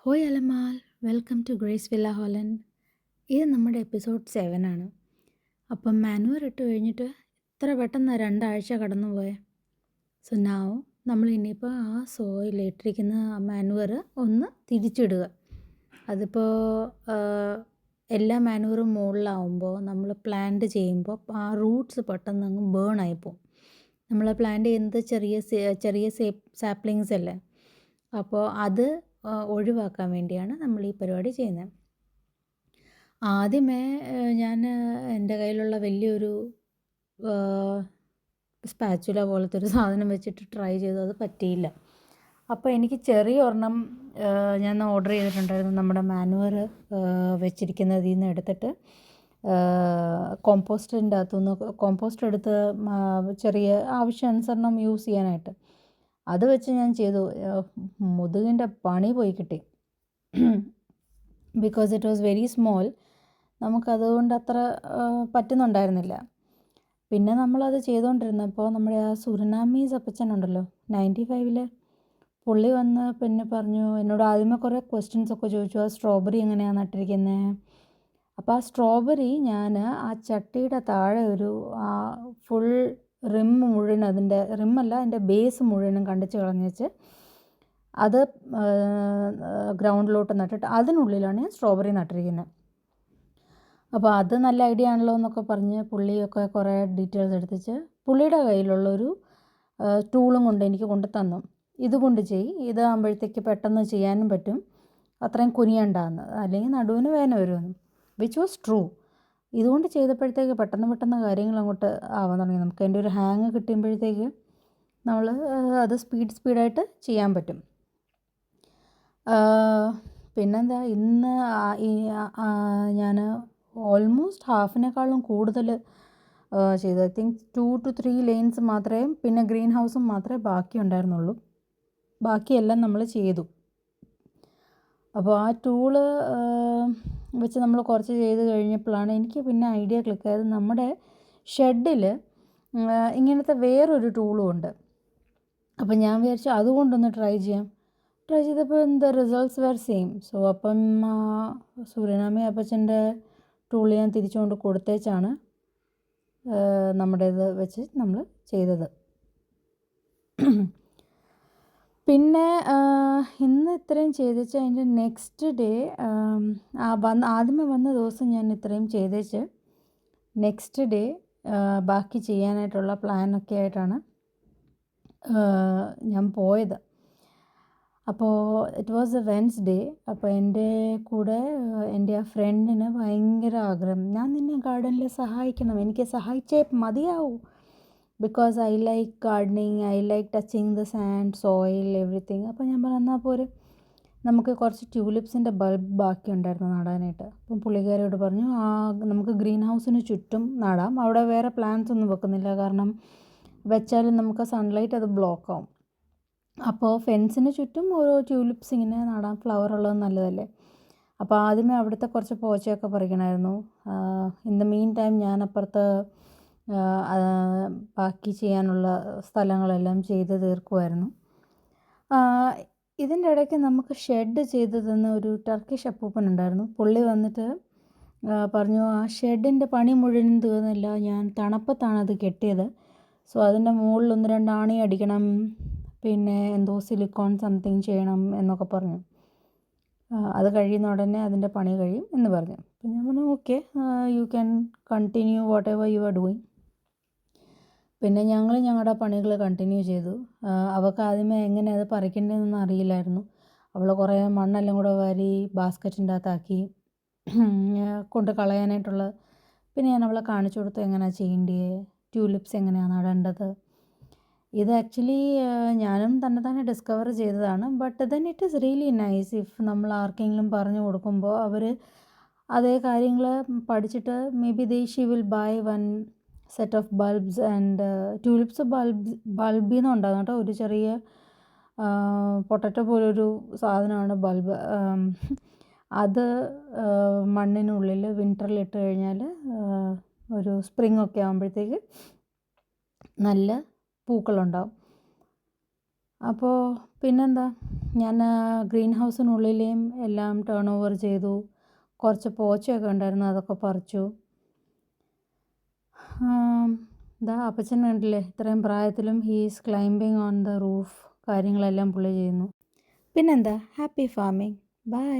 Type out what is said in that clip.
ഹോയ് അലമാൽ, welcome to Grace villa Holland. ഇത് നമ്മുടെ എപ്പിസോഡ് 7 ആണ്. അപ്പം മാനുവർ ഇട്ട് കഴിഞ്ഞിട്ട് ഇത്ര പെട്ടെന്ന് 2 ആഴ്ച കടന്നു പോയെ. സോ നാവ് നമ്മൾ ഇനിയിപ്പോൾ ആ ഇട്ടിരിക്കുന്ന ആ മാനുവർ ഒന്ന് തിരിച്ചിടുക. അതിപ്പോൾ എല്ലാ മാനുവറും മുകളിലാവുമ്പോൾ നമ്മൾ പ്ലാന്റ് ചെയ്യുമ്പോൾ ആ റൂട്ട്സ് പെട്ടെന്ന് അങ്ങ് ബേൺ ആയിപ്പോവും. നമ്മൾ പ്ലാന്റ് ചെയ്യുന്നത് ചെറിയ സാപ്ലിങ്സ് അല്ലേ. അപ്പോൾ അത് ഒഴിവാക്കാൻ വേണ്ടിയാണ് നമ്മൾ ഈ പരിപാടി ചെയ്യുന്നത്. ആദ്യമേ ഞാൻ എൻ്റെ കയ്യിലുള്ള വലിയൊരു സ്പാച്ചുല പോലത്തെ ഒരു സാധനം വെച്ചിട്ട് ട്രൈ ചെയ്തു. അത് പറ്റിയില്ല. അപ്പോൾ എനിക്ക് ചെറിയ ഒരെണ്ണം ഞാൻ ഓർഡർ ചെയ്തിട്ടുണ്ടായിരുന്നു. നമ്മുടെ മാനുവർ വെച്ചിരിക്കുന്നതിൽ നിന്ന് എടുത്തിട്ട് കോമ്പോസ്റ്റിൻ്റെ അകത്തുനിന്ന് കോമ്പോസ്റ്റ് എടുത്ത് ചെറിയ ആവശ്യാനുസരണം യൂസ് ചെയ്യാനായിട്ട് അത് വെച്ച് ഞാൻ ചെയ്തു. മുതുകിൻ്റെ പണി പോയി കിട്ടി. Because it was very small. നമുക്കതുകൊണ്ട് അത്ര പറ്റുന്നുണ്ടായിരുന്നില്ല. പിന്നെ നമ്മളത് ചെയ്തുകൊണ്ടിരുന്നപ്പോൾ നമ്മുടെ ആ സുറിനാമീസ് അപ്പച്ചനുണ്ടല്ലോ 95-ൽ, പുള്ളി വന്ന് പിന്നെ പറഞ്ഞു, എന്നോട് ആദ്യമേ കുറേ ക്വസ്റ്റ്യൻസൊക്കെ ചോദിച്ചു. ആ സ്ട്രോബെറി എങ്ങനെയാണ് നട്ടിരിക്കുന്നത്. അപ്പോൾ ആ സ്ട്രോബെറി ഞാൻ ആ ചട്ടിയുടെ താഴെ ഒരു ഫുൾ റിം മുഴുവൻ, അതിൻ്റെ റിമ്മല്ല, അതിൻ്റെ ബേസ് മുഴുവനും കണ്ടിച്ച് കളഞ്ഞേച്ച് അത് ഗ്രൗണ്ടിലോട്ട് നട്ടിട്ട് അതിനുള്ളിലാണ് ഞാൻ സ്ട്രോബെറി നട്ടിരിക്കുന്നത്. അപ്പോൾ അത് നല്ല ഐഡിയ ആണല്ലോ എന്നൊക്കെ പറഞ്ഞ് പുള്ളിയൊക്കെ കുറേ ഡീറ്റെയിൽസ് എടുത്തിച്ച് പുള്ളിയുടെ കയ്യിലുള്ളൊരു ടൂളും കൊണ്ട് എനിക്ക് കൊണ്ട് തന്നു. ഇതുകൊണ്ട് ഇതാകുമ്പോഴത്തേക്ക് പെട്ടെന്ന് ചെയ്യാനും പറ്റും, അത്രയും കുനിയണ്ടാന്ന്, അല്ലെങ്കിൽ നടുവിന് വേദന വരുമെന്ന്. Which was true. ഇതുകൊണ്ട് ചെയ്തപ്പോഴത്തേക്ക് പെട്ടെന്ന് കാര്യങ്ങൾ അങ്ങോട്ട് ആവാൻ തുടങ്ങി. നമുക്ക് അതിൻ്റെ ഒരു ഹാങ് കിട്ടുമ്പോഴത്തേക്ക് നമ്മൾ അത് സ്പീഡായിട്ട് ചെയ്യാൻ പറ്റും. പിന്നെന്താ, ഇന്ന് ഞാൻ ഓൾമോസ്റ്റ് ഹാഫിനേക്കാളും കൂടുതൽ ചെയ്തു. ഐ തിങ്ക് 2 to 3 ലെയിൻസ് മാത്രമേ, പിന്നെ ഗ്രീൻ ഹൗസും മാത്രമേ ബാക്കി ഉണ്ടായിരുന്നുള്ളൂ. ബാക്കിയെല്ലാം നമ്മൾ ചെയ്തു. അപ്പോൾ ആ ടൂള് വെച്ച് നമ്മൾ കുറച്ച് ചെയ്ത് കഴിഞ്ഞപ്പോഴാണ് എനിക്ക് പിന്നെ ഐഡിയ ക്ലിക്കായത്. നമ്മുടെ ഷെഡിൽ ഇങ്ങനത്തെ വേറൊരു ടൂളും ഉണ്ട്. അപ്പം ഞാൻ വിചാരിച്ചു അതുകൊണ്ടൊന്ന് ട്രൈ ചെയ്തപ്പോൾ the results were same. So അപ്പം സുറിനാമി അപ്പച്ചൻ്റെ ടൂൾ ഞാൻ തിരിച്ചുകൊണ്ട് കൊടുത്തേച്ചാണ് നമ്മുടേത് വെച്ച് നമ്മൾ ചെയ്തത്. പിന്നെ ഇന്ന് ഇത്രയും ചെയ്തേച്ച് അതിൻ്റെ നെക്സ്റ്റ് ഡേ ആദ്യമേ വന്ന ദിവസം ഞാൻ ഇത്രയും ചെയ്തേച്ച് നെക്സ്റ്റ് ഡേ ബാക്കി ചെയ്യാനായിട്ടുള്ള പ്ലാനൊക്കെ ആയിട്ടാണ് ഞാൻ പോയത്. അപ്പോൾ ഇറ്റ് വാസ് എ വെൻസ്ഡേ. അപ്പോൾ എൻ്റെ കൂടെ എൻ്റെ ആ ഫ്രണ്ടിന് ഭയങ്കര ആഗ്രഹം, ഞാൻ നിന്നെ ഗാർഡനിൽ സഹായിക്കണം, എനിക്ക് സഹായിച്ചേ മതിയാവൂ. Because I like gardening, I like touching the sand, soil, everything. അപ്പോൾ ഞാൻ പറഞ്ഞു, എന്നാൽ പോരെ, നമുക്ക് കുറച്ച് ട്യൂലിപ്സിൻ്റെ ബൾബ് ബാക്കി ഉണ്ടായിരുന്നു നടാനായിട്ട്. അപ്പം പുള്ളിക്കാരോട് പറഞ്ഞു, നമുക്ക് ഗ്രീൻ ഹൗസിന് ചുറ്റും നടാം, അവിടെ വേറെ പ്ലാന്റ്സ് ഒന്നും വെക്കുന്നില്ല, കാരണം വെച്ചാലും നമുക്ക് സൺലൈറ്റ് അത് ബ്ലോക്ക് ആവും. അപ്പോൾ ഫെൻസിന് ചുറ്റും ഓരോ ട്യൂലിപ്സ് ഇങ്ങനെ നടാം, ഫ്ലവർ ഉള്ളത് നല്ലതല്ലേ. അപ്പോൾ ആദ്യമേ അവിടുത്തെ കുറച്ച് പോച്ചയൊക്കെ പറിക്കണമായിരുന്നു. ഇൻ ദ മീൻ ടൈം ഞാൻ അപ്പുറത്ത് ബാക്കി ചെയ്യാനുള്ള സ്ഥലങ്ങളെല്ലാം ചെയ്ത് തീർക്കുമായിരുന്നു. ഇതിൻ്റെ ഇടയ്ക്ക് നമുക്ക് ഷെഡ് ചെയ്ത് തന്ന ഒരു ടർക്കിഷ് അപ്പൂപ്പനുണ്ടായിരുന്നു. പുള്ളി വന്നിട്ട് പറഞ്ഞു, ആ ഷെഡിൻ്റെ പണി മുഴുവനും തീർന്നില്ല, ഞാൻ തണുപ്പത്താണ് അത് കെട്ടിയത്, സോ അതിൻ്റെ മുകളിൽ 1-2 ആണി അടിക്കണം, പിന്നെ എന്തോ സിലിക്കോൺ സംതിങ് ചെയ്യണം എന്നൊക്കെ പറഞ്ഞു. അത് കഴിയുന്ന ഉടനെ അതിൻ്റെ പണി കഴിയും എന്ന് പറഞ്ഞു. അപ്പം ഞാൻ പറഞ്ഞു, okay, you can continue what ever you are doing. പിന്നെ ഞങ്ങൾ ഞങ്ങളുടെ പണികൾ കണ്ടിന്യൂ ചെയ്തു. അവൾക്ക് ആദ്യമേ എങ്ങനെ അത് പറിക്കേണ്ടതെന്നൊന്നും അറിയില്ലായിരുന്നു. അവൾ കുറേ മണ്ണെല്ലാം കൂടെ വാരി ബാസ്ക്കറ്റിൻ്റെ അകത്താക്കി കൊണ്ട് കളയാനായിട്ടുള്ള. പിന്നെ ഞാൻ അവളെ കാണിച്ചു കൊടുത്തു എങ്ങനെയാണ് ചെയ്യേണ്ടത്, ട്യൂലിപ്സ് എങ്ങനെയാണ് നടേണ്ടത്. ഇത് ആക്ച്വലി ഞാനും തന്നെ ഡിസ്കവർ ചെയ്തതാണ്. But then it is really nice if നമ്മൾ ആർക്കെങ്കിലും പറഞ്ഞു കൊടുക്കുമ്പോൾ അവർ അതേ കാര്യങ്ങൾ പഠിച്ചിട്ട് maybe she will buy 1 set of bulbs and tulips ബൾബിൽ നിന്ന് ഉണ്ടാകും കേട്ടോ. ഒരു ചെറിയ പൊട്ടറ്റോ പോലൊരു സാധനമാണ് ബൾബ്. അത് മണ്ണിനുള്ളിൽ വിൻ്ററിലിട്ട് കഴിഞ്ഞാൽ ഒരു സ്പ്രിംഗ് ഒക്കെ ആകുമ്പോഴത്തേക്ക് നല്ല പൂക്കളുണ്ടാവും. അപ്പോൾ പിന്നെന്താ, ഞാൻ ഗ്രീൻ ഹൗസിനുള്ളിലെയും എല്ലാം ടേൺ ഓവർ ചെയ്തു. കുറച്ച് പോച്ചയൊക്കെ ഉണ്ടായിരുന്നു, അതൊക്കെ പറിച്ചു. അപ്പച്ചൻ കണ്ടില്ലേ, ഇത്രയും പ്രായത്തിലും he's climbing on the roof. കാര്യങ്ങളെല്ലാം പുള്ളി ചെയ്യുന്നു. പിന്നെന്താ, ഹാപ്പി ഫാമിങ്. ബൈ.